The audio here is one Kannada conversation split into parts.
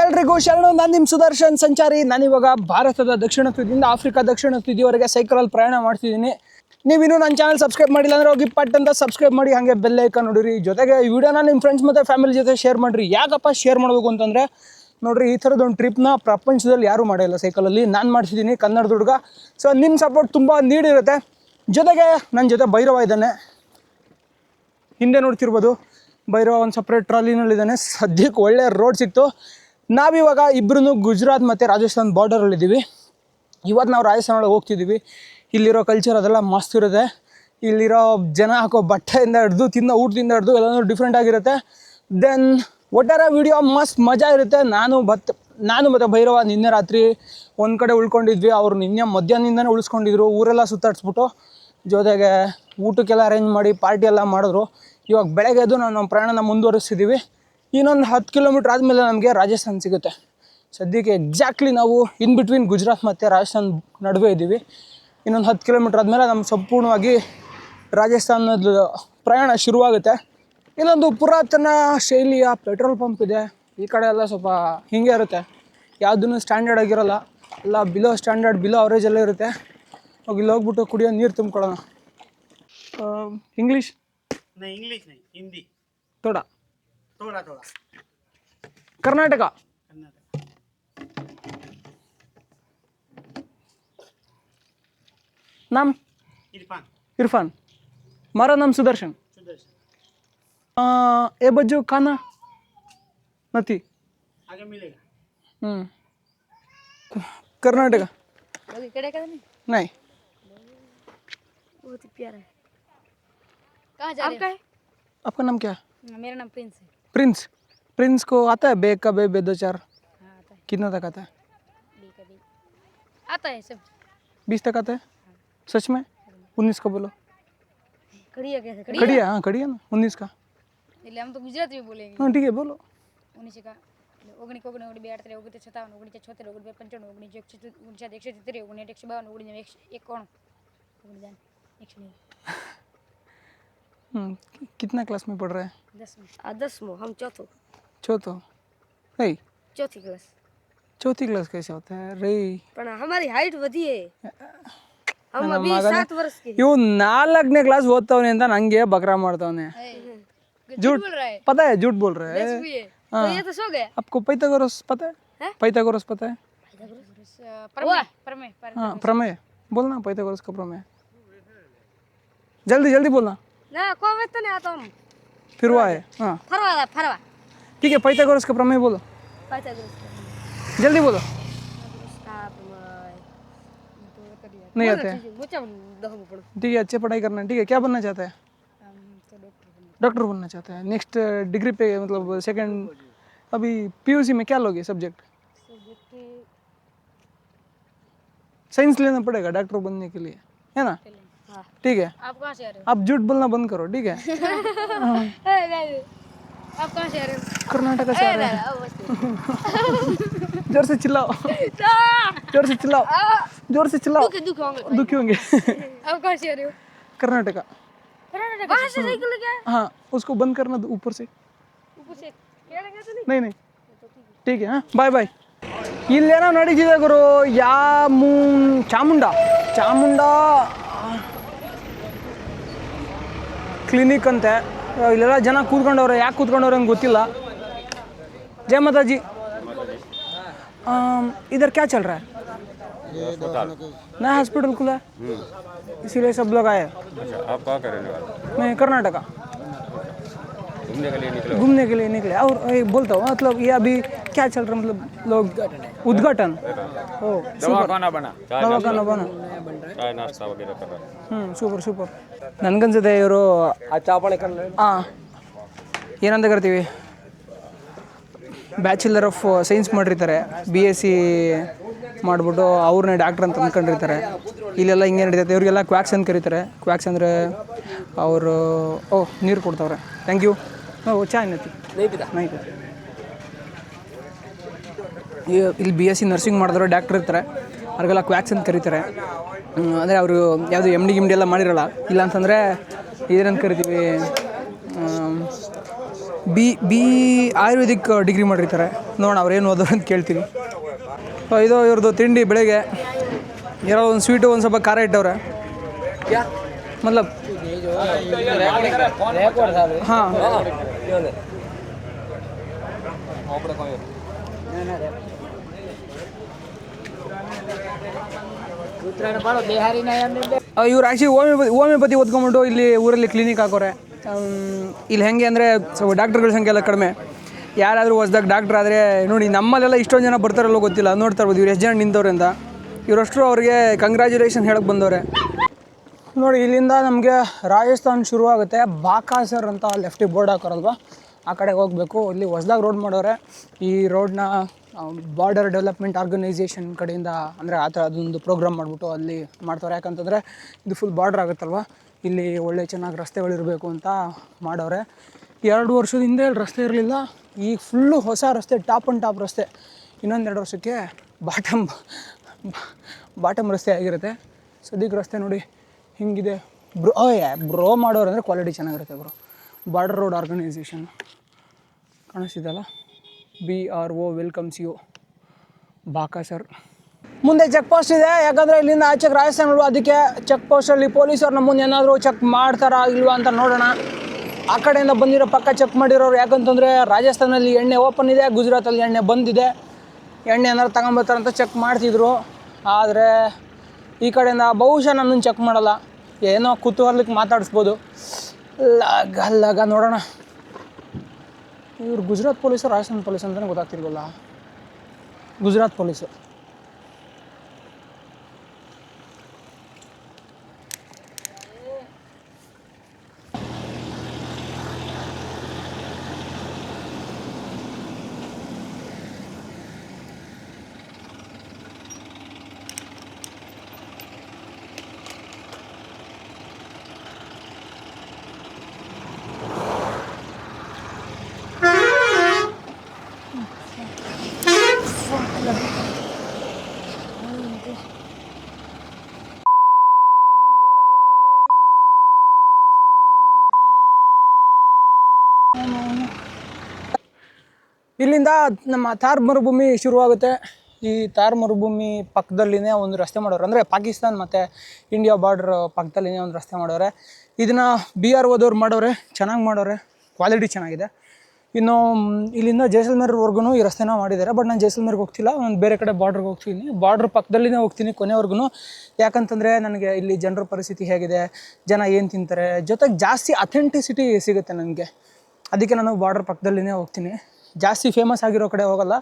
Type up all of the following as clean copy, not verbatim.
ಎಲ್ರಿಗೂ ಶರಣು. ನಾನು ನಿಮ್ಮ ಸುದರ್ಶನ್ ಸಂಚಾರಿ. ನಾನಿವಾಗ ಭಾರತದ ದಕ್ಷಿಣ ತುದಿಯಿಂದ ಆಫ್ರಿಕಾ ದಕ್ಷಿಣ ತುದಿಯವರೆಗೆ ಸೈಕಲಲ್ಲಿ ಪ್ರಯಾಣ ಮಾಡ್ತಿದ್ದೀನಿ. ನೀವಿನ್ನೂ ನನ್ನ ಚಾನಲ್ ಸಬ್ಸ್ಕ್ರೈಬ್ ಮಾಡಿಲ್ಲ ಅಂದರೆ ಹೋಗಿ ಪಟ್ ಅಂತ ಸಬ್ಸ್ಕ್ರೈಬ್ ಮಾಡಿ, ಹಾಗೆ ಬೆಲ್ ಐಕಾನ್ ನೋಡಿರಿ. ಜೊತೆಗೆ ಈ ವಿಡಿಯೋನ ನಿಮ್ಮ ಫ್ರೆಂಡ್ಸ್ ಮತ್ತು ಫ್ಯಾಮಿಲಿ ಜೊತೆ ಶೇರ್ ಮಾಡಿರಿ. ಯಾಕಪ್ಪ ಶೇರ್ ಮಾಡಬೇಕು ಅಂತಂದರೆ, ನೋಡಿರಿ, ಈ ಥರದೊಂದು ಟ್ರಿಪ್ನ ಪ್ರಪಂಚದಲ್ಲಿ ಯಾರೂ ಮಾಡಿಲ್ಲ ಸೈಕಲಲ್ಲಿ. ನಾನು ಮಾಡ್ತಿದ್ದೀನಿ, ಕನ್ನಡದ ಹುಡುಗ. ಸೊ ನಿಮ್ಮ ಸಪೋರ್ಟ್ ತುಂಬ ನೀಡಿರುತ್ತೆ. ಜೊತೆಗೆ ನನ್ನ ಜೊತೆ ಭೈರವ ಇದ್ದಾನೆ, ಹಿಂದೆ ನೋಡ್ತಿರ್ಬೋದು. ಭೈರವ ಒಂದು ಸಪ್ರೇಟ್ ಟ್ರಾಲಿನಲ್ಲಿದ್ದಾನೆ. ಸದ್ಯಕ್ಕೆ ಒಳ್ಳೆ ರೋಡ್ ಸಿಕ್ತು. ನಾವಿವಾಗ ಇಬ್ಬರೂ ಗುಜರಾತ್ ಮತ್ತು ರಾಜಸ್ಥಾನ್ ಬಾರ್ಡರಲ್ಲಿದ್ದೀವಿ. ಇವತ್ತು ನಾವು ರಾಜಸ್ಥಾನ ಒಳಗೆ ಹೋಗ್ತಿದ್ದೀವಿ. ಇಲ್ಲಿರೋ ಕಲ್ಚರ್ ಅದೆಲ್ಲ ಮಸ್ತ್ ಇರುತ್ತೆ. ಇಲ್ಲಿರೋ ಜನ ಹಾಕೋ ಬಟ್ಟೆಯಿಂದ ಹಿಡ್ದು, ತಿನ್ನೋ ಊಟದಿಂದ ಹಿಡ್ದು ಎಲ್ಲನೂ ಡಿಫ್ರೆಂಟ್ ಆಗಿರುತ್ತೆ. ದೆನ್ ಒಟ್ಟಾರೆ ವಿಡಿಯೋ ಮಸ್ತ್ ಮಜಾ ಇರುತ್ತೆ. ನಾನು ಮತ್ತು ಭೈರವ ನಿನ್ನೆ ರಾತ್ರಿ ಒಂದು ಕಡೆ ಉಳ್ಕೊಂಡಿದ್ವಿ. ಅವರು ನಿನ್ನೆ ಮಧ್ಯಾಹ್ನದಿಂದನೇ ಉಳಿಸ್ಕೊಂಡಿದ್ರು. ಊರೆಲ್ಲ ಸುತ್ತಾಡಿಸ್ಬಿಟ್ಟು ಜೊತೆಗೆ ಊಟಕ್ಕೆಲ್ಲ ಅರೇಂಜ್ ಮಾಡಿ ಪಾರ್ಟಿ ಎಲ್ಲ ಮಾಡಿದ್ರು. ಇವಾಗ ಬೆಳಗ್ಗೆ ಎದ್ದು ನಾವು ನಮ್ಮ ಪ್ರಯಾಣನ ಮುಂದುವರಿಸ್ತಿದ್ದೀವಿ. ಇನ್ನೊಂದು 10 ಕಿಲೋಮೀಟ್ರ್ ಆದಮೇಲೆ ನಮಗೆ ರಾಜಸ್ಥಾನ ಸಿಗುತ್ತೆ. ಸದ್ಯಕ್ಕೆ ಎಕ್ಸಾಕ್ಟ್ಲಿ ನಾವು ಇನ್ ಬಿಟ್ವೀನ್ ಗುಜರಾತ್ ಮತ್ತು ರಾಜಸ್ಥಾನ ನಡುವೆ ಇದ್ದೀವಿ. ಇನ್ನೊಂದು 10 ಕಿಲೋಮೀಟ್ರ್ ಆದಮೇಲೆ ನಮ್ಮ ಸಂಪೂರ್ಣವಾಗಿ ರಾಜಸ್ಥಾನದ ಪ್ರಯಾಣ ಶುರುವಾಗುತ್ತೆ. ಇಲ್ಲೊಂದು ಪುರಾತನ ಶೈಲಿಯ ಪೆಟ್ರೋಲ್ ಪಂಪ್ ಇದೆ. ಈ ಕಡೆ ಎಲ್ಲ ಸ್ವಲ್ಪ ಹೀಗೆ ಇರುತ್ತೆ, ಯಾವುದೂ ಸ್ಟ್ಯಾಂಡರ್ಡ್ ಆಗಿರೋಲ್ಲ. ಎಲ್ಲ ಬಿಲೋ ಸ್ಟ್ಯಾಂಡರ್ಡ್, ಬಿಲೋ ಅವರೇಜಲ್ಲೇ ಇರುತ್ತೆ. ಹೋಗಿ ಇಲ್ಲಿ ಹೋಗ್ಬಿಟ್ಟು ಕುಡಿಯೋ ನೀರು ತುಂಬ್ಕೊಳ್ಳೋಣ. ಇಂಗ್ಲೀಷ್ इंग्लिश नहीं, हिंदी थोड़ा थोड़ा थोड़ा। कर्नाटक नाम इरफान इरफान, हमारा नाम सुदर्शन. सुदर्शन। ए बज्जू खाना नहीं आगे मिलेगा। कर्नाटक नहीं. बहुत ही प्यारा है। कहाँ जा रहे हैं? आपका नाम क्या है? मेरा नाम प्रिंस है। प्रिंस. प्रिंस को आता है बेग का बे 2-4? हाँ आता है। कितना तक आता है? बी का बी आता है सब। 20 तक आता है? सच में? 19 का बोलो. कड़िया कैसे कड़िया? हाँ कड़िया ना, 19 का. એટલે हम तो गुजराती में बोलेंगे. हाँ ठीक है बोलो. 19 का 19 ઓગણી 42 ઓગણી 57 ઓગણી 76 ઓગણી 95 ઓગણી 173 ઓગણી 152 ઓગણી 191 ઓગણી 190. कितना क्लास में पढ़ रहा है? 10वां, हम चौथो. नहीं, चौथी क्लास। चौथी क्लास कैसे होता है रे? पर हमारी हाइट वधी है, हम अभी 7 वर्ष के। ಇವು 4ನೇ ಕ್ಲಾಸ್ ಓದ್ತವನೆ ಅಂತ ನಂಗೆ ಬಕ್ರಾ ಮಾಡ್ತವನೆ. झूठ बोल रहा है. पता है झूठ बोल रहा है. भी है. तो ये तो सो गए। आपको पाइथागोरस पता है? पाइथागोरस पता है? प्रमेय प्रमेय हाँ प्रमेय बोलना, पाइथागोरस का प्रमेय. जल्दी जल्दी बोलना. ना कोई तो नहीं आता हम। फिर वो है. हाँ फरवा ठीक है, पाइथागोरस का प्रमेय बोलो. पाइथागोरस जल्दी बोलो. का प्रमेय नहीं आते हैं? मुझे दहम पड़ो। ठीक है, अच्छे पढ़ाई करना है. ठीक है, क्या बनना चाहता है? डॉक्टर बनना चाहता है. नेक्स्ट डिग्री पे मतलब सेकंड, अभी पीयूसी में क्या लोगे सब्जेक्ट? साइंस लेना पड़ेगा डॉक्टर बनने के लिए, है ना? ठीक है. आप कहाँ से आ रहे आप झूठ बोलना बंद करो, ठीक है? हो? आप कहाँ से आ रहे हो? कर्नाटक से आ रहे हैं. जोर से चिल्लाओ, जोर से चिल्लाओ, जोर से चिल्लाओ. दुखी होंगे. आप कहाँ से आ रहे हो? कर्नाटक. वहां से साइकिल लेके आए। हाँ उसको बंद करना ऊपर से. ऊपर से खेलेंगे तो नहीं? नहीं ठीक है. हाँ बाय बाय. ಇಲ್ಲೇನೋ ನಡೀತಿದೆ ಗುರು. ಚಾಮುಂಡ ಕ್ಲಿನಿಕ್ ಅಂತೆ. ಇಲ್ಲೆಲ್ಲ ಜನ ಕೂತ್ಕೊಂಡವ್ರೆ. ಯಾಕೆ ಕೂತ್ಕೊಂಡವ್ರೆ ಅಂತ ಗೊತ್ತಿಲ್ಲ. जय माता जी. इधर क्या चल रहा है? नया हॉस्पिटल खुला है, इसीलिए सब लोग आए. अच्छा, आप कहाँ का रहने वाले? मैं कर्नाटका घूमने के लिए निकले. और ये बोलता हूँ मतलब ये अभी क्या चल रहा है, मतलब लोग उद्घाटन. ओ दवाखाना बना चाय नाश्ता वगैरह कर रहा है. ಸೂಪರ್. ನನಗನ್ಸುತ್ತೆ ಇವರು ಹಾಂ ಏನಂತ ಕರಿತೀವಿ, ಬ್ಯಾಚುಲರ್ ಆಫ್ ಸೈನ್ಸ್ ಮಾಡಿರ್ತಾರೆ. BSc ಮಾಡಿಬಿಟ್ಟು ಅವ್ರನ್ನೇ ಡಾಕ್ಟ್ರ್ ಅಂತ ಅಂದ್ಕೊಂಡಿರ್ತಾರೆ. ಇಲ್ಲೆಲ್ಲ ಹಿಂಗೆ ನಡೀತೈತೆ. ಇವರಿಗೆಲ್ಲ ಕ್ವಾಕ್ಸ್ ಅಂತ ಕರೀತಾರೆ. ಕ್ವಾಕ್ಸ್ ಅಂದರೆ ಅವರು ನೀರು ಕೊಡ್ತಾವ್ರೆ. Thank you. ಚಾಯ್ नहीं पीता. ಇಲ್ಲಿ BSc ನರ್ಸಿಂಗ್ ಮಾಡಿದ್ರು ಡಾಕ್ಟ್ರ್ ಇರ್ತಾರೆ. ಅವ್ರಿಗೆಲ್ಲ ಕ್ವಾಕ್ಸ್ ಅಂತ ಕರೀತಾರೆ. ಅಂದರೆ ಅವರು ಯಾವುದು MD ಎಲ್ಲ ಮಾಡಿರಲ್ಲ. ಇಲ್ಲ ಅಂತಂದರೆ ಇದೇನಂತ ಕರಿತೀವಿ, ಬಿ ಆಯುರ್ವೇದಿಕ್ ಡಿಗ್ರಿ ಮಾಡಿರ್ತಾರೆ. ನೋಡೋಣ ಅವ್ರು ಏನು ಓದೋರು ಅಂತ ಕೇಳ್ತೀನಿ. ಇದು ಇವ್ರದ್ದು ತಿಂಡಿ ಬೆಳಗ್ಗೆ ಏನೋ ಒಂದು ಸ್ವೀಟು ಒಂದು ಸ್ವಲ್ಪ ಖಾರ ಇಟ್ಟವ್ರೆ. ಮತ್ಲಬ್ ಹಾಂ ಇವ್ರು ಆ್ಯಕ್ಚುಲಿ ಹೋಮಿಯೋಪತಿ ಓದ್ಕೊಂಬಿಟ್ಟು ಇಲ್ಲಿ ಊರಲ್ಲಿ ಕ್ಲಿನಿಕ್ ಹಾಕೋರೆ. ಇಲ್ಲಿ ಹೆಂಗೆ ಅಂದರೆ ಸ್ವಲ್ಪ ಡಾಕ್ಟ್ರುಗಳ ಸಂಖ್ಯೆ ಎಲ್ಲ ಕಡಿಮೆ. ಯಾರಾದರೂ ಹೊಸ್ದಾಗಿ ಡಾಕ್ಟ್ರ್ ಆದರೆ ನೋಡಿ, ನಮ್ಮಲ್ಲೆಲ್ಲ ಇಷ್ಟೊಂದು ಜನ ಬರ್ತಾರಲ್ಲೋ ಗೊತ್ತಿಲ್ಲ, ನೋಡ್ತಾ ಇರ್ಬೋದು ಇವ್ರು ಎಷ್ಟು ಜನ ನಿಂತವ್ರೆ ಅಂತ. ಇವರಷ್ಟು ಅವ್ರಿಗೆ ಕಂಗ್ರ್ಯಾಚುಲೇಷನ್ ಹೇಳಕ್ಕೆ ಬಂದವ್ರೆ. ನೋಡಿ, ಇಲ್ಲಿಂದ ನಮಗೆ ರಾಜಸ್ಥಾನ್ ಶುರುವಾಗುತ್ತೆ. ಬಾಕಾಸರ್ ಅಂತ ಲೆಫ್ಟಿಗೆ ಬೋರ್ಡ್ ಹಾಕೋರಲ್ವ, ಆ ಕಡೆಗೆ ಹೋಗಬೇಕು. ಇಲ್ಲಿ ಹೊಸ್ದಾಗಿ ರೋಡ್ ಮಾಡೋರೆ. ಈ ರೋಡ್ನ ಬಾರ್ಡರ್ ಡೆವಲಪ್ಮೆಂಟ್ ಆರ್ಗನೈಸೇಷನ್ ಕಡೆಯಿಂದ ಅಂದರೆ ಆ ಥರ ಅದೊಂದು ಪ್ರೋಗ್ರಾಮ್ ಮಾಡಿಬಿಟ್ಟು ಅಲ್ಲಿ ಮಾಡ್ತವ್ರೆ. ಯಾಕಂತಂದರೆ ಇದು ಫುಲ್ ಬಾರ್ಡ್ರ್ ಆಗುತ್ತಲ್ವ, ಇಲ್ಲಿ ಒಳ್ಳೆ ಚೆನ್ನಾಗಿ ರಸ್ತೆಗಳಿರಬೇಕು ಅಂತ ಮಾಡವ್ರೆ. 2 ವರ್ಷದ ಹಿಂದೆ ಇಲ್ಲಿ ರಸ್ತೆ ಇರಲಿಲ್ಲ, ಈಗ ಫುಲ್ಲು ಹೊಸ ರಸ್ತೆ, ಟಾಪ್ ಆ್ಯಂಡ್ ಟಾಪ್ ರಸ್ತೆ. ಇನ್ನೊಂದು 2 ವರ್ಷಕ್ಕೆ ಬಾಟಮ್ ರಸ್ತೆ ಆಗಿರುತ್ತೆ. ಸದ್ಯಕ್ಕೆ ರಸ್ತೆ ನೋಡಿ ಹಿಂಗಿದೆ. ಬ್ರೋ ಮಾಡೋರು ಅಂದರೆ ಕ್ವಾಲಿಟಿ ಚೆನ್ನಾಗಿರುತ್ತೆ ಬ್ರೋ. ಬಾರ್ಡರ್ ರೋಡ್ ಆರ್ಗನೈಸೇಷನ್ ಕಾಣಿಸ್ತಿದೆಯಲ್ಲ, BRO ವೆಲ್ಕಮ್ಸ್ ಯು ಬಾಕಾಸರ್. ಮುಂದೆ ಚೆಕ್ ಪೋಸ್ಟ್ ಇದೆ, ಯಾಕಂದರೆ ಇಲ್ಲಿಂದ ಆಚೆಗೆ ರಾಜಸ್ಥಾನ, ಅದಕ್ಕೆ ಚೆಕ್ ಪೋಸ್ಟಲ್ಲಿ ಪೊಲೀಸರು ನಮ್ಮನ್ನು ಏನಾದರೂ ಚೆಕ್ ಮಾಡ್ತಾರಾ ಇಲ್ವಾ ಅಂತ ನೋಡೋಣ. ಆ ಕಡೆಯಿಂದ ಬಂದಿರೋ ಪಕ್ಕ ಚೆಕ್ ಮಾಡಿರೋರು, ಯಾಕಂತಂದರೆ ರಾಜಸ್ಥಾನಲ್ಲಿ ಎಣ್ಣೆ ಓಪನ್ ಇದೆ, ಗುಜರಾತಲ್ಲಿ ಎಣ್ಣೆ ಬಂದಿದೆ. ಎಣ್ಣೆ ಏನಾದ್ರು ತಗೊಂಬರ್ತಾರಂತ ಚೆಕ್ ಮಾಡ್ತಿದ್ರು. ಆದರೆ ಈ ಕಡೆಯಿಂದ ಬಹುಶಃ ನನ್ನನ್ನು ಚೆಕ್ ಮಾಡಲ್ಲ, ಏನೋ ಕುತೂಹಲಕ್ಕೆ ಮಾತಾಡಿಸ್ಬೋದು. ಲಗ ನೋಡೋಣ. ಇವ್ರು ಗುಜರಾತ್ ಪೊಲೀಸರು ರಾಜಸ್ಥಾನ ಪೊಲೀಸ್ ಅಂತಲೇ ಗೊತ್ತಾಗ್ತಿಲ್ವಲ್ಲ. ಗುಜರಾತ್ ಪೊಲೀಸು. ಇಲ್ಲಿಂದ ನಮ್ಮ ಥಾರ್ ಮರುಭೂಮಿ ಶುರುವಾಗುತ್ತೆ. ಈ ಥಾರ್ ಮರುಭೂಮಿ ಪಕ್ಕದಲ್ಲಿನೇ ಒಂದು ರಸ್ತೆ ಮಾಡೋರು, ಅಂದರೆ ಪಾಕಿಸ್ತಾನ್ ಮತ್ತು ಇಂಡಿಯಾ ಬಾರ್ಡ್ರ್ ಪಕ್ಕದಲ್ಲಿನೇ ಒಂದು ರಸ್ತೆ ಮಾಡೋರೆ. ಇದನ್ನು BROದವ್ರು ಮಾಡೋರೆ, ಚೆನ್ನಾಗಿ ಮಾಡೋರೆ, ಕ್ವಾಲಿಟಿ ಚೆನ್ನಾಗಿದೆ. ಇನ್ನು ಇಲ್ಲಿಂದ ಜೈಸಲ್ಮೇರ್ವರೆಗೂ ಈ ರಸ್ತೆನ ಮಾಡಿದ್ದಾರೆ. ಬಟ್ ನಾನು ಜೈಸಲ್ಮೇರ್ಗೆ ಹೋಗ್ತಿಲ್ಲ, ನಾನು ಬೇರೆ ಕಡೆ ಬಾರ್ಡ್ರಿಗೆ ಹೋಗ್ತೀನಿ. ಬಾರ್ಡ್ರ್ ಪಕ್ಕದಲ್ಲಿನೇ ಹೋಗ್ತೀನಿ ಕೊನೆವರೆಗೂ. ಯಾಕಂತಂದರೆ ನನಗೆ ಇಲ್ಲಿ ಜನರ ಪರಿಸ್ಥಿತಿ ಹೇಗಿದೆ, ಜನ ಏನು ತಿಂತಾರೆ, ಜೊತೆಗೆ ಜಾಸ್ತಿ ಅಥೆಂಟಿಸಿಟಿ ಸಿಗುತ್ತೆ ನನಗೆ. ಅದಕ್ಕೆ ನಾನು ಬಾರ್ಡ್ರ್ ಪಕ್ಕದಲ್ಲಿನೇ ಹೋಗ್ತೀನಿ. ಜಾಸ್ತಿ ಫೇಮಸ್ ಆಗಿರೋ ಕಡೆ ಹೋಗಲ್ಲ.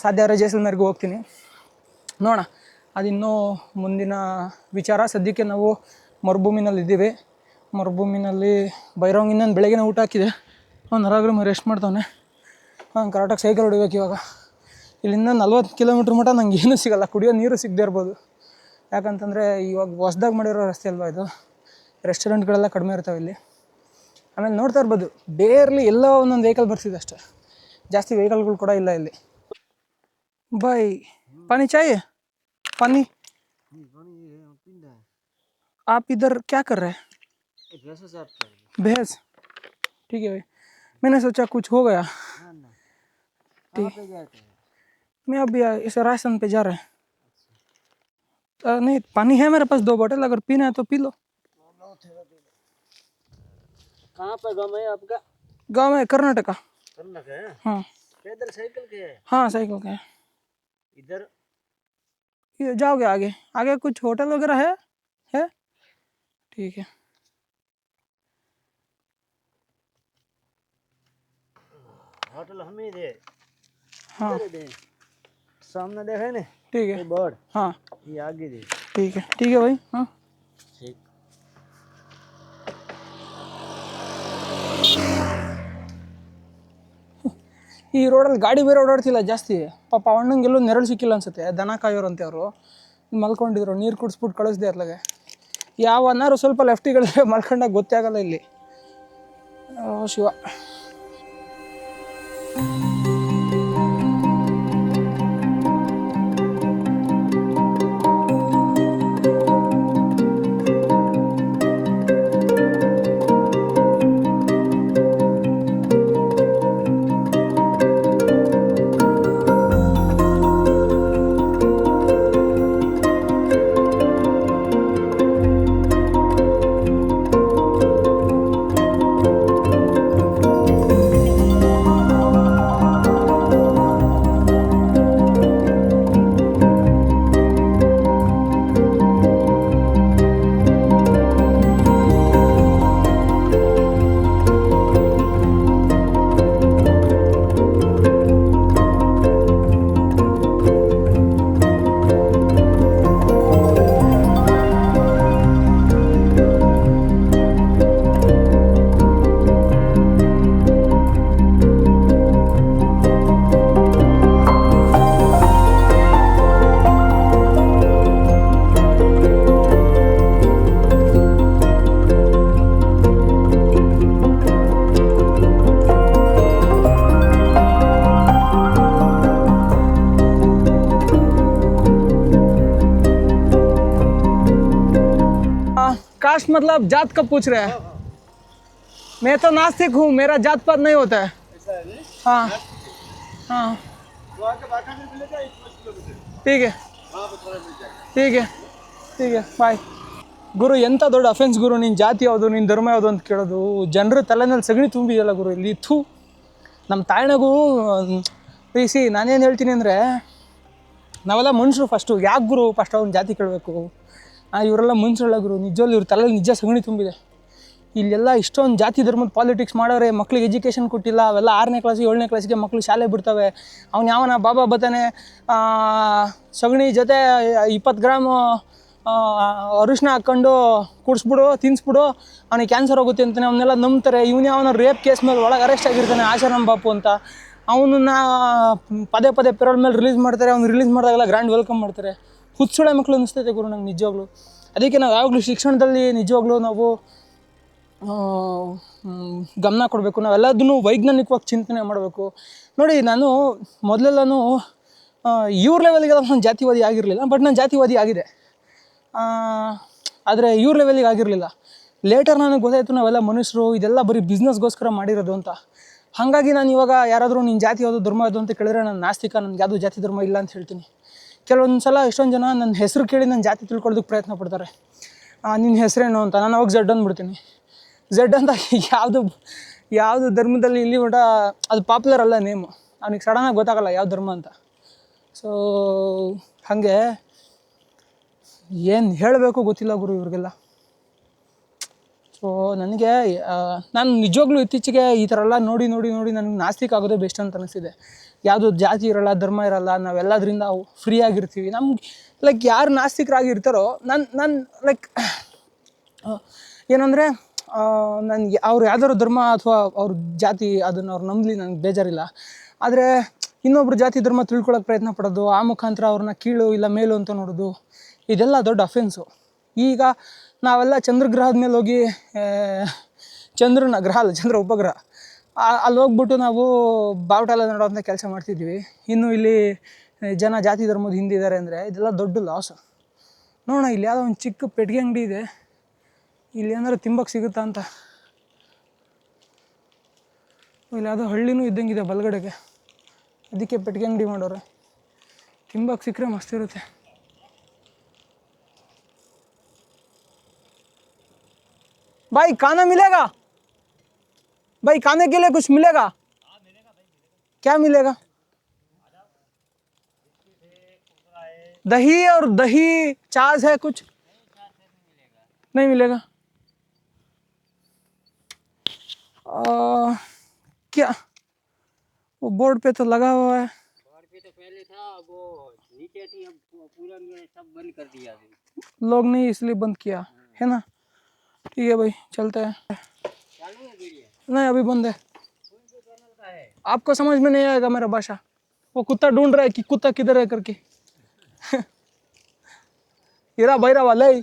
ಸಾಧ್ಯ ಆದರೆ ಜೈಸಲ್ಮೇರ್ಗೆ ಹೋಗ್ತೀನಿ. ನೋಡೋಣ, ಅದಿನ್ನೂ ಮುಂದಿನ ವಿಚಾರ. ಸದ್ಯಕ್ಕೆ ನಾವು ಮರುಭೂಮಿನಲ್ಲಿದ್ದೀವಿ. ಮರುಭೂಮಿನಲ್ಲಿ ಬೈರೋಂಗ್ ಇನ್ನೊಂದು ಬೆಳಗ್ಗೆನೇ ಊಟ ಹಾಕಿದೆ. ಅವ್ನು ಹೊರಗಡೆ ರೆಸ್ಟ್ ಮಾಡ್ತಾವನೆ. ಕರೆಕ್ಟಾಗಿ ಸೈಕಲ್ ಹೊಡಿಬೇಕು ಇವಾಗ. ಇಲ್ಲಿಂದ 40 ಕಿಲೋಮೀಟ್ರ್ ಮಟ್ಟ ನಂಗೆ ಏನೂ ಸಿಗೋಲ್ಲ, ಕುಡಿಯೋ ನೀರು ಸಿಗದೇ ಇರ್ಬೋದು. ಯಾಕಂತಂದರೆ ಇವಾಗ ಹೊಸ್ದಾಗಿ ಮಾಡಿರೋ ರಸ್ತೆ ಅಲ್ವಾ ಇದು, ರೆಸ್ಟೋರೆಂಟ್ಗಳೆಲ್ಲ ಕಡಿಮೆ ಇರ್ತಾವೆ ಇಲ್ಲಿ. ಆಮೇಲೆ ನೋಡ್ತಾ ಇರ್ಬೋದು, ಬೇರ್ಲಿ ಎಲ್ಲೋ ಒಂದೊಂದು ವೆಹಿಕಲ್ ಬರ್ತಿದೆ ಅಷ್ಟೇ, ಜಾಸ್ತಿ ವೆಹಿಕಲ್ಗಳು ಕೂಡ ಇಲ್ಲ ಇಲ್ಲಿ. ಬಾಯ್ पानी चाहिए? पानी आप इधर क्या कर रहे हैं? भैंस, ठीक है भाई. मैंने सोचा कुछ हो गया. ठीक, मैं अभी इस राशन पे जा रहे हैं. नहीं, पानी है मेरे पास 2 बोतल, अगर पीना है तो पी लो. कहाँ पर गाँव है आपका? गाँव में कर्नाटका. कर्नाटक है? हाँ. पैदल साइकिल के है? हाँ, साइकिल का है. इधर ये जाओगे आगे, आगे कुछ होटल वगैरह है? ठीक है. होटल हमें दे। हाँ, दे सामने देखा ना, ठीक है. बोर्ड हाँ, ये आगे दे। ठीक है भाई. हाँ, ठीक. ಈ ರೋಡಲ್ಲಿ ಗಾಡಿ ಬೇರೆ ಓಡಾಡ್ತಿಲ್ಲ ಜಾಸ್ತಿ. ಪಾಪ ಅಣ್ಣಂಗೆಲ್ಲೂ ನೆರಳು ಸಿಕ್ಕಿಲ್ಲ ಅನ್ಸುತ್ತೆ. ದನ ಕಾಯೋರಂತೆ ಅವರು ಮಲ್ಕೊಂಡಿದ್ರು, ನೀರು ಕುಡಿಸ್ಬಿಟ್ಟು ಕಳಿಸ್ದೆ ಅತ್ಲಾಗೆ. ಯಾವನ್ನಾರು ಸ್ವಲ್ಪ ಲೆಫ್ಟಿಗಳಿದ್ರೆ ಮಲ್ಕೊಂಡಾಗ ಗೊತ್ತೇ ಆಗಲ್ಲ ಇಲ್ಲಿ. ಶಿವ. कास्ट मतलब जात का पूछ रहे हैं। मैं तो नास्तिक हूँ, मेरा जात पात नहीं होता है। हाँ हाँ ठीक है ठीक है ठीक है ಬಾಯ್. ಗುರು ಎಂಥ ದೊಡ್ಡ ಅಫೆನ್ಸ್ ಗುರು, ನಿನ್ನ ಜಾತಿ ಯಾವುದು, ನಿನ್ನ ಧರ್ಮ ಯಾವುದು ಅಂತ ಕೇಳೋದು. ಜನರ ತಲೆನಲ್ಲಿ ಸಗಣಿ ತುಂಬಿದೆಯಲ್ಲ ಗುರು ಇಲ್ಲಿ. ಥೂ, ನಮ್ಮ ತಾಯಣಗೂ ಸಿ ನಾನೇನು ಹೇಳ್ತೀನಿ ಅಂದರೆ, ನಾವೆಲ್ಲ ಮನುಷ್ಯರು ಫಸ್ಟು. ಯಾಕೆ ಗುರು ಫಸ್ಟ್ ಅವ್ನ ಜಾತಿ ಕೇಳಬೇಕು? ಇವರೆಲ್ಲ ಮನುಷ್ಯರಲ್ಲ ಗುರು, ನಿಜವಲ್ಲಿ ಇವ್ರ ತಲೆಯಲ್ಲಿ ನಿಜ ಸಗಣಿ ತುಂಬಿದೆ. ಇಲ್ಲೆಲ್ಲ ಇಷ್ಟೊಂದು ಜಾತಿ ಧರ್ಮದ ಪಾಲಿಟಿಕ್ಸ್ ಮಾಡೋರೆ, ಮಕ್ಳಿಗೆ ಎಜುಕೇಷನ್ ಕೊಟ್ಟಿಲ್ಲ. ಅವೆಲ್ಲ 6ನೇ ಕ್ಲಾಸಿಗೆ 7ನೇ ಕ್ಲಾಸಿಗೆ ಮಕ್ಕಳು ಶಾಲೆ ಬಿಡ್ತವೆ. ಅವ್ನು ಯಾವನ ಬಾಬಾ ಬತ್ತಾನೆ ಸಗಣಿ ಜೊತೆ 20 ಗ್ರಾಮ್ ಅರಿಶಿನ ಹಾಕ್ಕೊಂಡು ಕುಡಿಸ್ಬಿಡು, ತಿನ್ನಿಸ್ಬಿಡು, ಅವನಿಗೆ ಕ್ಯಾನ್ಸರ್ ಹೋಗುತ್ತೆ ಅಂತಾನೆ. ಅವನ್ನೆಲ್ಲ ನಂಬ್ತಾರೆ. ಇವನು ಯಾವನ ರೇಪ್ ಕೇಸ್ ಮೇಲೆ ಒಳಗೆ ಅರೆಸ್ಟ್ ಆಗಿರ್ತಾನೆ, ಆಶಾರಾಮ್ ಬಾಪು ಅಂತ. ಅವನನ್ನ ಪದೇ ಪದೇ ಪೆರೋಲ್ ಮೇಲೆ ರಿಲೀಸ್ ಮಾಡ್ತಾರೆ. ಅವ್ನು ರಿಲೀಸ್ ಮಾಡಿದಾಗೆಲ್ಲ ಗ್ರ್ಯಾಂಡ್ ವೆಲ್ಕಮ್ ಮಾಡ್ತಾರೆ. ಹುಚ್ಚುಳೆ ಮಕ್ಕಳು ಅನ್ನಿಸ್ತೈತೆ ಗುರು ನಂಗೆ ನಿಜವಾಗ್ಲೂ. ಅದಕ್ಕೆ ನಾವು ಯಾವಾಗಲೂ ಶಿಕ್ಷಣದಲ್ಲಿ ನಿಜವಾಗ್ಲೂ ನಾವು ಗಮನ ಕೊಡಬೇಕು. ನಾವೆಲ್ಲದನ್ನು ವೈಜ್ಞಾನಿಕವಾಗಿ ಚಿಂತನೆ ಮಾಡಬೇಕು. ನೋಡಿ, ನಾನು ಮೊದಲೆಲ್ಲನೂ ಇವ್ರ ಲೆವೆಲ್ಗೆ ನಾನು ಜಾತಿವಾದಿ ಆಗಿರಲಿಲ್ಲ, ಬಟ್ ನಾನು ಜಾತಿವಾದಿ ಆಗಿದೆ. ಆದರೆ ಇವ್ರ ಲೆವೆಲಿಗೆ ಆಗಿರಲಿಲ್ಲ. ಲೇಟರ್ ನನಗೆ ಗೊತ್ತಾಯಿತು ನಾವೆಲ್ಲ ಮನುಷ್ಯರು, ಇದೆಲ್ಲ ಬರೀ ಬಿಸ್ನೆಸ್ಗೋಸ್ಕರ ಮಾಡಿರೋದು ಅಂತ. ಹಾಗಾಗಿ ನಾನು ಇವಾಗ ಯಾರಾದರೂ ನಿನ್ನ ಜಾತಿ ಯಾವುದು, ಧರ್ಮ ಯಾವುದು ಅಂತ ಕೇಳಿದ್ರೆ ನಾನು ನಾಸ್ತಿಕ, ನನಗೆ ಯಾವುದೂ ಜಾತಿ ಧರ್ಮ ಇಲ್ಲ ಅಂತ ಹೇಳ್ತೀನಿ. ಕೆಲವೊಂದು ಸಲ ಎಷ್ಟೊಂದು ಜನ ನನ್ನ ಹೆಸರು ಕೇಳಿ ನನ್ನ ಜಾತಿ ತಿಳ್ಕೊಳ್ಳೋದಕ್ಕೆ ಪ್ರಯತ್ನ ಪಡ್ತಾರೆ. ನಿನ್ನ ಹೆಸರೇನು ಅಂತ. ನಾನು ಅವಾಗ ಝಡ್ ಅಂದ್ಬಿಡ್ತೀನಿ. ಝಡ್ ಅಂತ ಯಾವುದು ಧರ್ಮದಲ್ಲಿ ಇಲ್ಲಿ ಮಟ ಅದು ಪಾಪ್ಯುಲರ್ ಅಲ್ಲ ನೇಮು. ಅವನಿಗೆ ಸಡನ್ನಾಗಿ ಗೊತ್ತಾಗಲ್ಲ ಯಾವ ಧರ್ಮ ಅಂತ. ಸೊ ಹಾಗೆ ಏನು ಹೇಳಬೇಕು ಗೊತ್ತಿಲ್ಲ ಗುರು ಇವ್ರಿಗೆಲ್ಲ. ಸೊ ನನಗೆ ನಾನು ನಿಜವಾಗ್ಲೂ ಇತ್ತೀಚೆಗೆ ಈ ಥರ ಎಲ್ಲ ನೋಡಿ ನೋಡಿ ನೋಡಿ ನನಗೆ ನಾಸ್ತಿಕ ಆಗೋದೇ ಬೆಸ್ಟ್ ಅಂತ ಅನಿಸಿದೆ. ಯಾವುದು ಜಾತಿ ಇರೋಲ್ಲ, ಧರ್ಮ ಇರೋಲ್ಲ, ನಾವೆಲ್ಲದರಿಂದ ಫ್ರೀ ಆಗಿರ್ತೀವಿ. ನಮ್ಗೆ ಲೈಕ್ ಯಾರು ನಾಸ್ತಿಕರಾಗಿರ್ತಾರೋ ನಾನು ಲೈಕ್ ಏನಂದರೆ ನನಗೆ ಅವ್ರು ಯಾವ್ದಾದ್ರು ಧರ್ಮ ಅಥವಾ ಅವ್ರ ಜಾತಿ ಅದನ್ನು ಅವ್ರು ನಂಬಲಿ, ನನಗೆ ಬೇಜಾರಿಲ್ಲ. ಆದರೆ ಇನ್ನೊಬ್ರು ಜಾತಿ ಧರ್ಮ ತಿಳ್ಕೊಳ್ಳೋಕೆ ಪ್ರಯತ್ನ ಪಡೋದು, ಆ ಮುಖಾಂತರ ಅವ್ರನ್ನ ಕೀಳು ಇಲ್ಲ ಮೇಲು ಅಂತ ನೋಡೋದು, ಇದೆಲ್ಲ ದೊಡ್ಡ ಅಫೆನ್ಸು. ಈಗ ನಾವೆಲ್ಲ ಚಂದ್ರಗ್ರಹದ ಮೇಲೆ ಹೋಗಿ, ಚಂದ್ರನ ಗ್ರಹ ಅಲ್ಲ, ಚಂದ್ರ ಉಪಗ್ರಹ, ಅಲ್ಲಿ ಹೋಗ್ಬಿಟ್ಟು ನಾವು ಬಾವುಟ ಎಲ್ಲ ನೋಡೋಂಥ ಕೆಲಸ ಮಾಡ್ತಿದ್ವಿ. ಇನ್ನು ಇಲ್ಲಿ ಜನ ಜಾತಿ ಧರ್ಮದ ಹಿಂದಿದ್ದಾರೆ ಅಂದರೆ ಇದೆಲ್ಲ ದೊಡ್ಡ ಲಾಸ್. ನೋಡೋಣ, ಇಲ್ಲಿ ಯಾವುದೋ ಒಂದು ಚಿಕ್ಕ ಪೆಟ್ಟಿಗೆ ಅಂಗಡಿ ಇದೆ, ಇಲ್ಲಿ ಏನಾದ್ರು ತಿಂಬಕ್ಕೆ ಸಿಗುತ್ತಾ ಅಂತ. ಇಲ್ಲಿ ಯಾವುದೋ ಹಳ್ಳಿನೂ ಇದ್ದಂಗಿದೆ ಬಲಗಡೆಗೆ, ಅದಕ್ಕೆ ಪೆಟ್ಟಿಗೆ ಅಂಗಡಿ ಮಾಡೋರೆ. ತಿಂಬಕ್ಕೆ ಸಿಕ್ಕರೆ ಮಸ್ತಿರುತ್ತೆ. भाई खाना मिलेगा? भाई खाने के लिए कुछ मिलेगा? क्या मिलेगा? दही और दही छाछ है कुछ? नहीं मिलेगा। क्या वो बोर्ड पे तो लगा हुआ है। बोर्ड पे तो पहले था, वो नीचे थी, अब पूरा में सब बंद कर दिया। लोग नहीं इसलिए बंद किया है ना। ठीक है भाई, चलते हैं। चालू है वीडियो? नहीं, अभी बंद है। कौन से चैनल का है? आपको समझ में नहीं आएगा मेरा भाषा। वो कुत्ता ढूंढ रहा है कि कुत्ता किधर है करके। ಇರ ಬೈರವ ಲೈ,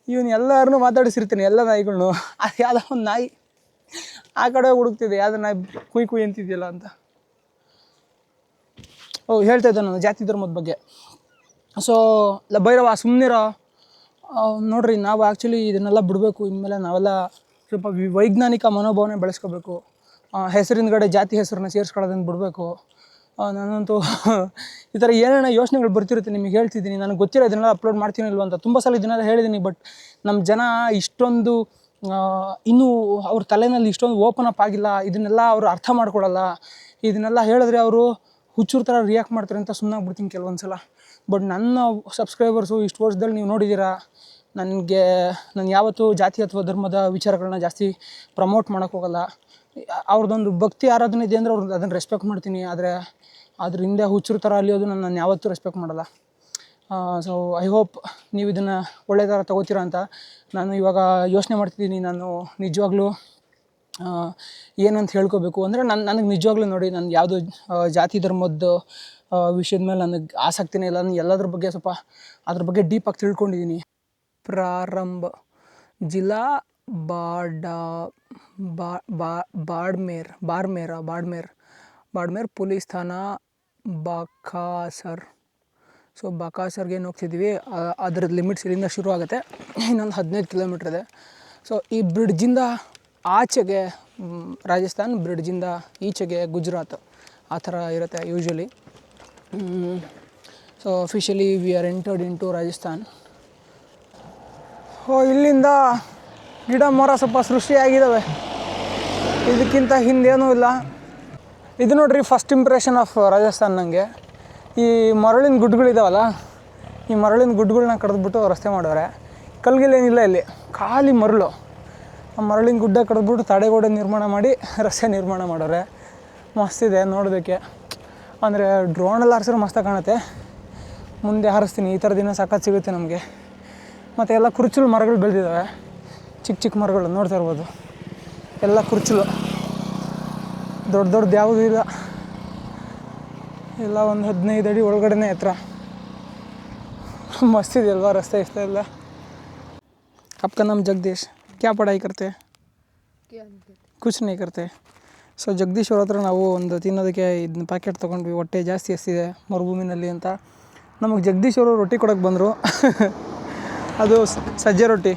ಇವನು ಎಲ್ಲರನ್ನೂ ಮಾತಾಡಿಸಿರ್ತೀನಿ, ಎಲ್ಲ ನಾಯಿಗಳ್ನು. ಅದು ಯಾವುದೋ ಒಂದು ನಾಯಿ ಆ ಕಡೆ ಹುಡುಕ್ತಿದೆ, ಯಾವುದೋ ನಾಯಿ ಕುಯ್ ಕುಯ್ ಅಂತಿದೆಯಲ್ಲ ಅಂತ. ಹೇಳ್ತಾ ಇದ್ದೆ ನಾನು ಜಾತಿ ಧರ್ಮದ ಬಗ್ಗೆ. ಸೊ ಭೈರವ ಸುಮ್ಮನಿರೋ. ನೋಡ್ರಿ, ನಾವು ಆ್ಯಕ್ಚುಲಿ ಇದನ್ನೆಲ್ಲ ಬಿಡಬೇಕು. ಇನ್ಮೇಲೆ ನಾವೆಲ್ಲ ಸ್ವಲ್ಪ ವೈಜ್ಞಾನಿಕ ಮನೋಭಾವನೆ ಬೆಳೆಸ್ಕೋಬೇಕು. ಹೆಸರಿಂದಗಡೆ ಜಾತಿ ಹೆಸರನ್ನ ಸೇರಿಸ್ಕೊಳ್ಳೋದನ್ನು ಬಿಡಬೇಕು. ನಾನಂತೂ ಈ ಥರ ಏನೇನೋ ಯೋಚನೆಗಳು ಬರ್ತಿರುತ್ತೆ, ನಿಮಗೆ ಹೇಳ್ತಿದ್ದೀನಿ. ನನಗೆ ಗೊತ್ತಿರೋ ಇದನ್ನೆಲ್ಲ ಅಪ್ಲೋಡ್ ಮಾಡ್ತೀನಿ ಇಲ್ವ ಅಂತ ತುಂಬ ಸಲ ಇದನ್ನೆಲ್ಲ ಹೇಳಿದ್ದೀನಿ. ಬಟ್ ನಮ್ಮ ಜನ ಇಷ್ಟೊಂದು ಇನ್ನೂ ಅವ್ರ ತಲೆಯಲ್ಲಿ ಇಷ್ಟೊಂದು ಓಪನ್ ಅಪ್ ಆಗಿಲ್ಲ. ಇದನ್ನೆಲ್ಲ ಅವರು ಅರ್ಥ ಮಾಡ್ಕೊಳ್ಳಲ್ಲ. ಇದನ್ನೆಲ್ಲ ಹೇಳಿದ್ರೆ ಅವರು ಹುಚ್ಚೂರು ಥರ ರಿಯಾಕ್ಟ್ ಮಾಡ್ತಾರೆ ಅಂತ ಸುಮ್ಮನಾಗ್ಬಿಡ್ತೀನಿ ಕೆಲವೊಂದು ಸಲ. ಬಟ್ ನನ್ನ ಸಬ್ಸ್ಕ್ರೈಬರ್ಸು ಇಷ್ಟು ವರ್ಷದಲ್ಲಿ ನೀವು ನೋಡಿದ್ದೀರಾ, ನಾನು ಯಾವತ್ತೂ ಜಾತಿ ಅಥವಾ ಧರ್ಮದ ವಿಚಾರಗಳನ್ನ ಜಾಸ್ತಿ ಪ್ರಮೋಟ್ ಮಾಡೋಕ್ಕೋಗಲ್ಲ. ಅವ್ರದ್ದೊಂದು ಭಕ್ತಿ ಆರಾಧನೆ ಇದೆ ಅಂದರೆ ಅವ್ರದ್ದು ಅದನ್ನು ರೆಸ್ಪೆಕ್ಟ್ ಮಾಡ್ತೀನಿ. ಆದರೆ ಅದ್ರ ಹಿಂದೆ ಹುಚ್ಚರು ಥರ ಅಲ್ಲಿಯೋದು ನಾನು ಯಾವತ್ತೂ ರೆಸ್ಪೆಕ್ಟ್ ಮಾಡಲ್ಲ. ಸೊ ಐ ಹೋಪ್ ನೀವು ಇದನ್ನು ಒಳ್ಳೆ ಥರ ತೊಗೋತೀರಾ ಅಂತ ನಾನು ಇವಾಗ ಯೋಚನೆ ಮಾಡ್ತಿದ್ದೀನಿ. ನಾನು ನಿಜವಾಗ್ಲೂ ಏನಂತ ಹೇಳ್ಕೋಬೇಕು ಅಂದರೆ, ನನಗೆ ನಿಜವಾಗ್ಲೂ ನೋಡಿ, ನನಗೆ ಯಾವುದು ಜಾತಿ ಧರ್ಮದ ವಿಷಯದ ಮೇಲೆ ನನಗೆ ಆಸಕ್ತಿನೇ ಇಲ್ಲ. ನಾನು ಎಲ್ಲದ್ರ ಬಗ್ಗೆ ಸ್ವಲ್ಪ ಅದ್ರ ಬಗ್ಗೆ ಡೀಪಾಗಿ ತಿಳ್ಕೊಂಡಿದ್ದೀನಿ. ಪ್ರಾರಂಭ ಜಿಲ್ಲಾ ಬಾಡ್ಮೇರ್ ಪೊಲೀಸ್ ಥಾನಾ ಬಾಖಾಸರ್ ಸೊ ಬಕಾಸರ್ಗೆ ಏನು ಹೋಗ್ತಿದ್ವಿ ಅದ್ರದ್ದು ಲಿಮಿಟ್ಸ್ ಇಲ್ಲಿಂದ ಶುರು ಆಗುತ್ತೆ, ಇನ್ನೊಂದು 15 ಕಿಲೋಮೀಟ್ರ್ ಇದೆ. ಸೊ ಈ ಬ್ರಿಡ್ಜಿಂದ ಆಚೆಗೆ ರಾಜಸ್ಥಾನ್, ಬ್ರಿಡ್ಜಿಂದ ಈಚೆಗೆ ಗುಜರಾತ್, ಆ ಥರ ಇರುತ್ತೆ usually. So officially we are entered into Rajasthan. ಇಲ್ಲಿಂದ ಗಿಡ ಮರ ಸ್ವಲ್ಪ ಸೃಷ್ಟಿಯಾಗಿದ್ದಾವೆ, ಇದಕ್ಕಿಂತ ಹಿಂದೇನೂ ಇಲ್ಲ. ಇದು ನೋಡ್ರಿ ಫಸ್ಟ್ ಇಂಪ್ರೆಷನ್ ಆಫ್ ರಾಜಸ್ಥಾನ್ ನನಗೆ. ಈ ಮರಳಿನ ಗುಡ್ಗಳಿದಾವಲ್ಲ, ಈ ಮರಳಿನ ಗುಡ್ಗಳನ್ನ ಕಡಿದ್ಬಿಟ್ಟು ರಸ್ತೆ ಮಾಡವ್ರೆ. ಕಲ್ಗಿಲೇನಿಲ್ಲ ಇಲ್ಲಿ, ಖಾಲಿ ಮರಳು. ಆ ಮರಳಿನ ಗುಡ್ಡ ಕಡಿದ್ಬಿಟ್ಟು ತಡೆಗೋಡೆ ನಿರ್ಮಾಣ ಮಾಡಿ ರಸ್ತೆ ನಿರ್ಮಾಣ ಮಾಡವ್ರೆ. ಮಸ್ತಿದೆ ನೋಡೋದಕ್ಕೆ. ಅಂದರೆ ಡ್ರೋನಲ್ಲಿ ಹಾರಿಸಿದ್ರೆ ಮಸ್ತಾಗಿ ಕಾಣುತ್ತೆ. ಮುಂದೆ ಹಾರಿಸ್ತೀನಿ, ಈ ಥರ ದಿನ ಸಖತ್ ಸಿಗುತ್ತೆ ನಮಗೆ. ಮತ್ತು ಎಲ್ಲ ಕುರ್ಚಲು ಮರಗಳು ಬೆಳೆದಿದ್ದಾವೆ, ಚಿಕ್ಕ ಚಿಕ್ಕ ಮರಗಳು ನೋಡ್ತಾ ಇರ್ಬೋದು. ಎಲ್ಲ ಕುರ್ಚಲು, ದೊಡ್ಡ ದೊಡ್ಡದು ಯಾವುದೂ ಇಲ್ಲ. ಎಲ್ಲ ಒಂದು 15 ಅಡಿ ಒಳಗಡೆ ಎತ್ತರ. ಮಸ್ತಿದೆ ಅಲ್ವಾ ರಸ್ತೆ ಇಷ್ಟ ಇಲ್ಲ. आपका नाम जगदीश, क्या पढ़ाई करते? ಕುಚ್ नहीं करते. ಸೊ ಜಗದೀಶ್ ಅವ್ರ ಹತ್ರ ನಾವು ಒಂದು ತಿನ್ನೋದಕ್ಕೆ ಇದನ್ನ ಪ್ಯಾಕೆಟ್ ತೊಗೊಂಡ್ವಿ, ಹೊಟ್ಟೆ ಜಾಸ್ತಿ ಎಸ್ತಿದೆ ಮರುಭೂಮಿನಲ್ಲಿ ಅಂತ. ನಮಗೆ ಜಗದೀಶ್ ಅವರು ರೊಟ್ಟಿ ಕೊಡೋಕ್ಕೆ ಬಂದರು. ಅದು ಸಜ್ಜೆ ರೊಟ್ಟಿ,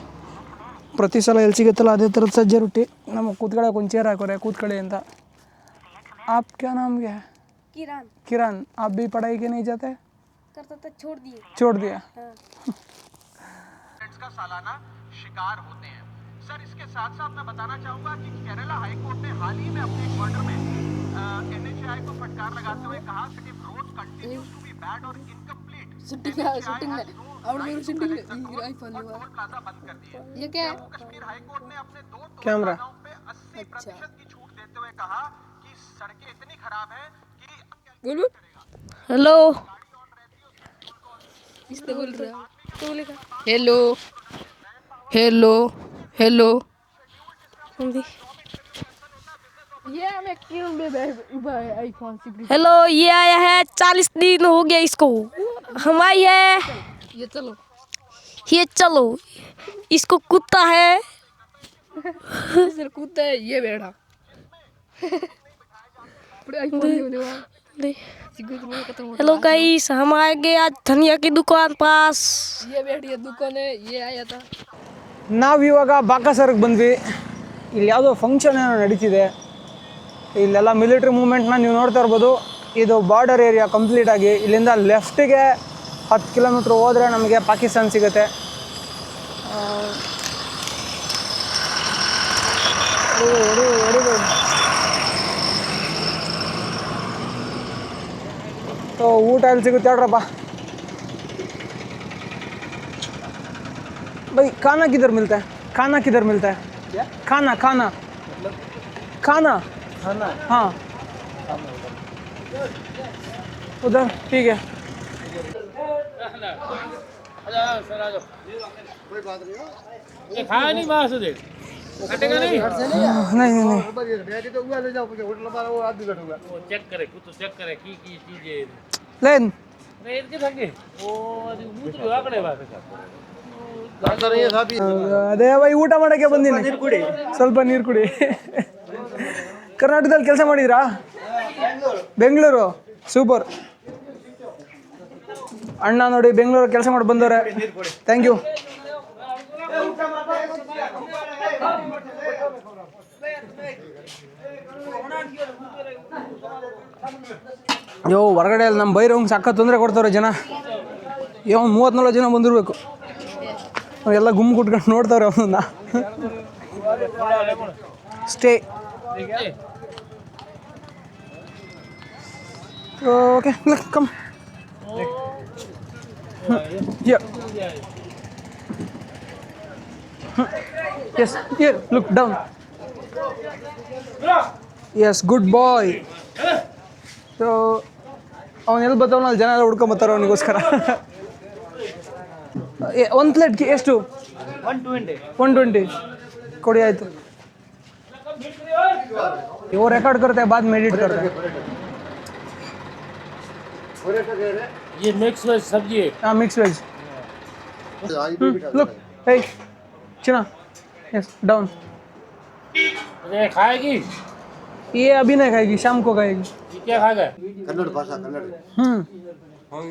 ಪ್ರತಿ ಸಲ ಎಲ್ಲಿ ಸಿಗುತ್ತಲ್ಲ ಅದೇ ಥರದ ಸಜ್ಜೆ ರೊಟ್ಟಿ. ನಮಗೆ ಕೂತ್ಕೊಳ್ಳೋಕೆ ಒಂದು ಚೇರ್ ಹಾಕೋರೆ, ಕೂತ್ಕೊಳ್ಳಿ ಅಂತ. आप क्या नाम क्या है? किरण. आप भी पढ़ाई के नहीं जाते? करता था, छोड़ दिया. का सालाना शिकार होते हैं। सर इसके साथ साथ मैं बताना चाहूंगा कि केरला हाई कोर्ट ने हाल ही में अपने एक ऑर्डर में एनएचआई को फटकार लगाते हुए कहा कि if road continues to be bad और इनकम्प्लीट प्लाजा बंद कर दिया। ये क्या है? कश्मीर हाई कोर्ट ने अपने 2 कैमरा पे 80% की छूट देते हुए कहा कि सड़कें इतनी खराब हैं कि हेलो, इससे बोल रहा है तो बोलेगा हेलो हेलो हेलो। हेलो, ये आया है 40 दिन हो गया इसको, हम आई है ये चलो इसको कुत्ता है कुत्ता है ये बेड़ा। हेलो गाइस, हम आ गए आज धनिया की दुकान पास। ये बैठी दुकान है, ये आया था। ನಾವು ಇವಾಗ ಬಾಕಾಸರ್ಗೆ ಬಂದ್ವಿ. ಇಲ್ಲಿ ಯಾವುದೋ ಫಂಕ್ಷನ್ ಏನೋ ನಡೀತಿದೆ. ಇಲ್ಲೆಲ್ಲ ಮಿಲಿಟ್ರಿ ಮೂವ್ಮೆಂಟ್ನ ನೀವು ನೋಡ್ತಾ ಇರ್ಬೋದು. ಇದು ಬಾರ್ಡರ್ ಏರಿಯಾ ಕಂಪ್ಲೀಟ್ ಆಗಿ. ಇಲ್ಲಿಂದ ಲೆಫ್ಟಿಗೆ 10 ಕಿಲೋಮೀಟ್ರ್ ಹೋದರೆ ನಮಗೆ ಪಾಕಿಸ್ತಾನ ಸಿಗುತ್ತೆ. ಸೊ ಊಟ ಎಲ್ಲಿ ಸಿಗುತ್ತೆ ಹೇಳ್ರಪ್ಪ भाई? खाना किधर मिलता है? खाना किधर मिलता है? खाना खाना खाना हाँ उधर ठीक है. ये खाया नहीं मार से देख कटेगा नहीं नहीं नहीं वो चेक करे कुछ तो चेक करे की चीज है लेन रेत के संगे वो मूत्र आकड़े बात ಅದೇ ಬೈ ಊಟ ಮಾಡೋಕ್ಕೆ ಬಂದೀನಿ. ಸ್ವಲ್ಪ ನೀರು ಕುಡಿ. ಕರ್ನಾಟಕದಲ್ಲಿ ಕೆಲಸ ಮಾಡಿದ್ರಾ? ಬೆಂಗಳೂರು. ಸೂಪರ್. ಅಣ್ಣ ನೋಡಿ ಬೆಂಗಳೂರು ಕೆಲಸ ಮಾಡಿ ಬಂದವ್ರೆ. Thank you. ಯೋ ಹೊರಗಡೆ ಅಲ್ಲಿ ನಮ್ಮ ಬೈರೋಂಗೆ ಸಾಕ ತೊಂದರೆ ಕೊಡ್ತವ್ರೆ ಜನ. 30-40 ಜನ ಬಂದಿರಬೇಕು. ಎಲ್ಲ ಗುಂಪು ಕುಟ್ಕೊಂಡು ನೋಡ್ತಾವ್ರೆ ಅವನನ್ನ. Stay okay come. Yes here look down. Yes good boy. So ಅವನು ಎಲ್ಲಿ ಬರ್ತಾವನ ಅಲ್ಲಿ ಜನ ಎಲ್ಲ ಹುಡ್ಕೊಂಬರ್ತಾರೆ ಅವನಿಗೋಸ್ಕರ. ಒಂದು ಪ್ಲೇಟ್ಗೆ ಎಷ್ಟು? 120 ಕೊಡಿ ಆಯಿತು. वो रिकॉर्ड करते हैं बाद में एडिट करते हैं. ये मिक्स वेज सब्जी है हाँ मिक्स वेज. लुक हे चिना यस डाउन. ये खाएगी ये अभी नहीं खाएगी, शाम को खाएगी. ये क्या खाएगा कन्नड़ भाषा कन्नड़ ಡೌನ್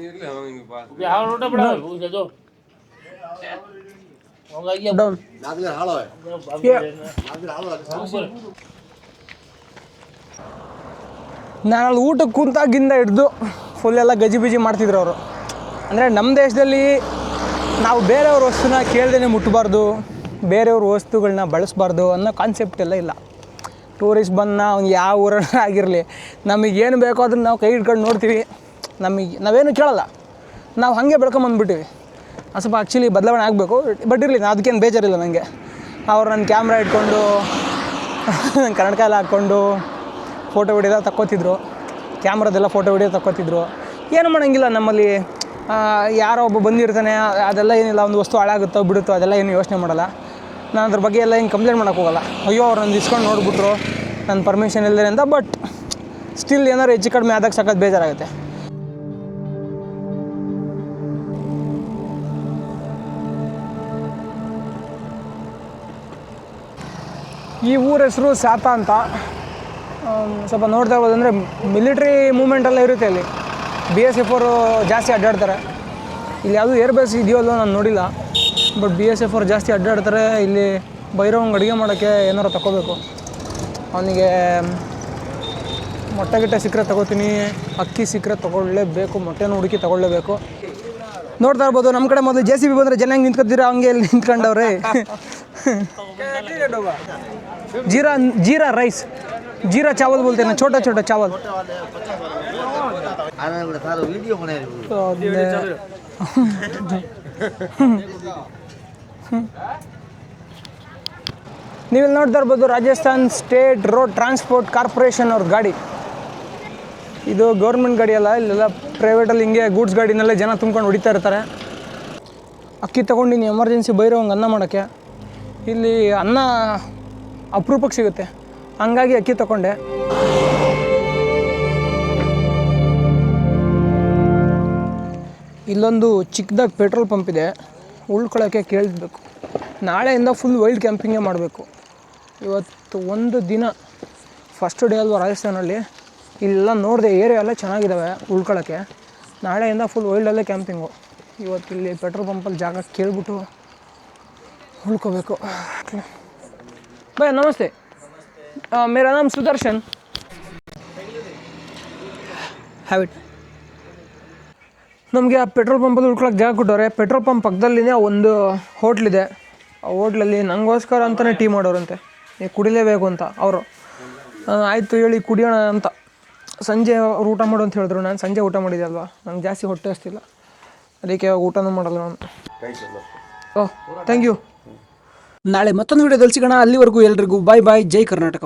ನಾನು ಊಟಕ್ಕೆ ಕುಂತಾಗಿಂದ ಹಿಡ್ದು ಫುಲ್ ಎಲ್ಲ ಗಜಿಬಿಜಿ ಮಾಡ್ತಿದ್ರು ಅವರು. ಅಂದರೆ ನಮ್ಮ ದೇಶದಲ್ಲಿ ನಾವು ಬೇರೆಯವ್ರ ವಸ್ತುನ ಕೇಳ್ದೇ ಮುಟ್ಟಬಾರ್ದು, ಬೇರೆಯವ್ರ ವಸ್ತುಗಳನ್ನ ಬಳಸಬಾರ್ದು ಅನ್ನೋ ಕಾನ್ಸೆಪ್ಟ್ ಎಲ್ಲ ಇಲ್ಲ. ಟೂರಿಸ್ಟ್ ಬಂದು ಅವ್ನು ಯಾವ ಊರನ್ನ ಆಗಿರಲಿ, ನಮಗೇನು ಬೇಕೋ ಅದನ್ನು ನಾವು ಕೈ ಹಿಡ್ಕೊಂಡು ನೋಡ್ತೀವಿ, ನಾವೇನು ಕೇಳಲ್ಲ, ನಾವು ಹಾಗೆ ಬೆಳ್ಕೊಂಬಂದ್ಬಿಟ್ಟಿವಿ. ಅದು ಸ್ವಲ್ಪ ಆ್ಯಕ್ಚುಲಿ ಬದಲಾವಣೆ ಆಗಬೇಕು. ಬಟ್ ಇರಲಿ, ನಾನು ಅದಕ್ಕೇನು ಬೇಜಾರಿಲ್ಲ ನನಗೆ. ಅವ್ರು ನನ್ನ ಕ್ಯಾಮ್ರಾ ಇಟ್ಕೊಂಡು ಕನ್ನಡಕ ಎಲ್ಲ ಹಾಕ್ಕೊಂಡು ಫೋಟೋ ವಿಡಿಯೋ ತಕ್ಕೋತಿದ್ರು, ಕ್ಯಾಮ್ರಾದೆಲ್ಲ ಫೋಟೋ ವಿಡಿಯೋ ತಕ್ಕೋತಿದ್ರು. ಏನು ಮಾಡೋಂಗಿಲ್ಲ, ನಮ್ಮಲ್ಲಿ ಯಾರೋ ಒಬ್ಬ ಬಂದಿರ್ತಾನೆ, ಅದೆಲ್ಲ ಏನಿಲ್ಲ, ಒಂದು ವಸ್ತು ಹಾಳಾಗುತ್ತೋ ಬಿಡುತ್ತೋ ಅದೆಲ್ಲ ಏನು ಯೋಚನೆ ಮಾಡಲ್ಲ. ನಾನು ಅದ್ರ ಬಗ್ಗೆ ಎಲ್ಲ ಹಿಂಗೆ ಕಂಪ್ಲೇಂಟ್ ಮಾಡೋಕ್ಕೆ ಹೋಗಲ್ಲ. ಅಯ್ಯೋ ಅವ್ರು ನನ್ನ ಇಸ್ಕೊಂಡು ನೋಡ್ಬಿಟ್ರು, ನನ್ನ ಪರ್ಮಿಷನ್ ಇಲ್ಲದೆ ಅಂತ. ಬಟ್ ಸ್ಟಿಲ್ ಏನಾದ್ರು ಹೆಚ್ಚು ಕಡಿಮೆ ಆದಾಗ ಸಖತ್ ಬೇಜಾರಾಗುತ್ತೆ. ಈ ಊರ ಹೆಸರು ಸಾತಾ ಅಂತ. ಸ್ವಲ್ಪ ನೋಡ್ತಾ ಇರ್ಬೋದಂದರೆ ಮಿಲಿಟ್ರಿ ಮೂಮೆಂಟೆಲ್ಲ ಇರುತ್ತೆ ಅಲ್ಲಿ. BSF ಅವರು ಜಾಸ್ತಿ ಅಡ್ಡಾಡ್ತಾರೆ. ಇಲ್ಲಿ ಯಾವುದೂ ಏರ್ ಬೇಸ್ ಇದೆಯೋ ಅಲ್ಲೋ ನಾನು ನೋಡಿಲ್ಲ. ಬಟ್ BSF ಅವ್ರು ಜಾಸ್ತಿ ಅಡ್ಡಾಡ್ತಾರೆ. ಇಲ್ಲಿ ಬೈರೋಂಗೆ ಅಡುಗೆ ಮಾಡೋಕ್ಕೆ ಏನಾರು ತಗೋಬೇಕು. ಅವನಿಗೆ ಮೊಟ್ಟೆ ಗಿಟ್ಟೆ ಸಿಕ್ಕರೆ ತಗೋತೀನಿ, ಅಕ್ಕಿ ಸಿಕ್ಕರೆ ತೊಗೊಳ್ಳೇಬೇಕು, ಮೊಟ್ಟೆನೂ ಹುಡುಕಿ ತೊಗೊಳ್ಳೇಬೇಕು. ನೋಡ್ತಾ ಇರ್ಬೋದು, ನಮ್ಮ ಕಡೆ ಮೊದಲು JCB ಬಂದರೆ ಜನ ಹೆಂಗೆ ನಿಂತ್ಕೊತೀರ ಹಂಗೆ ಇಲ್ಲಿ ನಿಂತ್ಕೊಂಡವ್ರೆ. जीरा राइस, जीरा चावल बोलते हैं ना, छोटा छोटा चावल. ನೀವಿಲ್ಲಿ ನೋಡ್ತಾ ಇರ್ಬೋದು Rajasthan state road transport corporation ಅವ್ರ ಗಾಡಿ. ಇದು ಗೌರ್ಮೆಂಟ್ ಗಾಡಿ ಅಲ್ಲ, ಇಲ್ಲೆಲ್ಲ ಪ್ರೈವೇಟಲ್ಲಿ ಹಿಂಗೆ ಗೂಡ್ಸ್ ಗಾಡಿನಲ್ಲೇ ಜನ ತುಂಬ್ಕೊಂಡು ಹೊಡಿತಾ ಇರ್ತಾರೆ. ಅಕ್ಕಿ ತೊಗೊಂಡಿನಿ ಎಮರ್ಜೆನ್ಸಿ ಬೈರೋಂಗೆ ಅನ್ನ ಮಾಡೋಕ್ಕೆ. ಇಲ್ಲಿ ಅನ್ನ ಅಪರೂಪಕ್ಕೆ ಸಿಗುತ್ತೆ, ಹಂಗಾಗಿ ಅಕ್ಕಿ ತಗೊಂಡೆ. ಇಲ್ಲೊಂದು ಚಿಕ್ಕದಾಗಿ ಪೆಟ್ರೋಲ್ ಪಂಪ್ ಇದೆ, ಉಳ್ಕೊಳ್ಳೋಕ್ಕೆ ಕೇಳಬೇಕು. ನಾಳೆಯಿಂದ ಫುಲ್ ವೈಲ್ಡ್ ಕ್ಯಾಂಪಿಂಗೇ ಮಾಡಬೇಕು. ಇವತ್ತು ಒಂದು ದಿನ ಫಸ್ಟ್ ಡೇ ಅಲ್ವಾ ರಾಜಸ್ಥಾನಲ್ಲಿ. ಇಲ್ಲೆಲ್ಲ ನೋಡಿದೆ, ಏರಿಯಾ ಎಲ್ಲ ಚೆನ್ನಾಗಿದ್ದಾವೆ ಉಳ್ಕೊಳ್ಳೋಕ್ಕೆ. ನಾಳೆಯಿಂದ ಫುಲ್ ವೈಲ್ಡಲ್ಲೇ ಕ್ಯಾಂಪಿಂಗು. ಇವತ್ತು ಇಲ್ಲಿ ಪೆಟ್ರೋಲ್ ಪಂಪಲ್ಲಿ ಜಾಗ ಕೇಳಿಬಿಟ್ಟು ಉಳ್ಕೋಬೇಕು. भैया नमस्ते, मेरा नाम सुदर्शन. ಹ್ಯಾಬಿಟ್. ನಮಗೆ ಆ ಪೆಟ್ರೋಲ್ ಪಂಪಲ್ಲಿ ಉಳ್ಕೊಳ್ಳೋಕೆ ಜಾಗ ಕೊಟ್ಟವ್ರೆ. ಪೆಟ್ರೋಲ್ ಪಂಪ್ ಪಕ್ಕದಲ್ಲಿನೇ ಒಂದು ಹೋಟ್ಲಿದೆ. ಆ ಹೋಟ್ಲಲ್ಲಿ ನನಗೋಸ್ಕರ ಅಂತಲೇ ಟೀ ಮಾಡೋರಂತೆ, ನೀವು ಕುಡಿಲೇಬೇಕು ಅಂತ. ಅವರು ಆಯಿತು ಹೇಳಿ ಕುಡಿಯೋಣ ಅಂತ. ಸಂಜೆ ಅವ್ರು ಊಟ ಮಾಡು ಅಂತ ಹೇಳಿದ್ರು. ನಾನು ಸಂಜೆ ಊಟ ಮಾಡಿದೆ ಅಲ್ವಾ, ನನಗೆ ಜಾಸ್ತಿ ಹೊಟ್ಟೆ ಹಸ್ತಿಲ್ಲ, ಅದಕ್ಕೆ ಊಟನೂ ಮಾಡಲ್ಲ ನಾನು. ಓಹ್ ಥ್ಯಾಂಕ್ ಯು. ನಾಳೆ ಮತ್ತೊಂದು ವಿಡಿಯೋದಲ್ಲಿ ಸಿಗೋಣ. ಅಲ್ಲಿವರೆಗೂ ಎಲ್ರಿಗೂ ಬಾಯ್ ಬಾಯ್. ಜೈ ಕರ್ನಾಟಕ.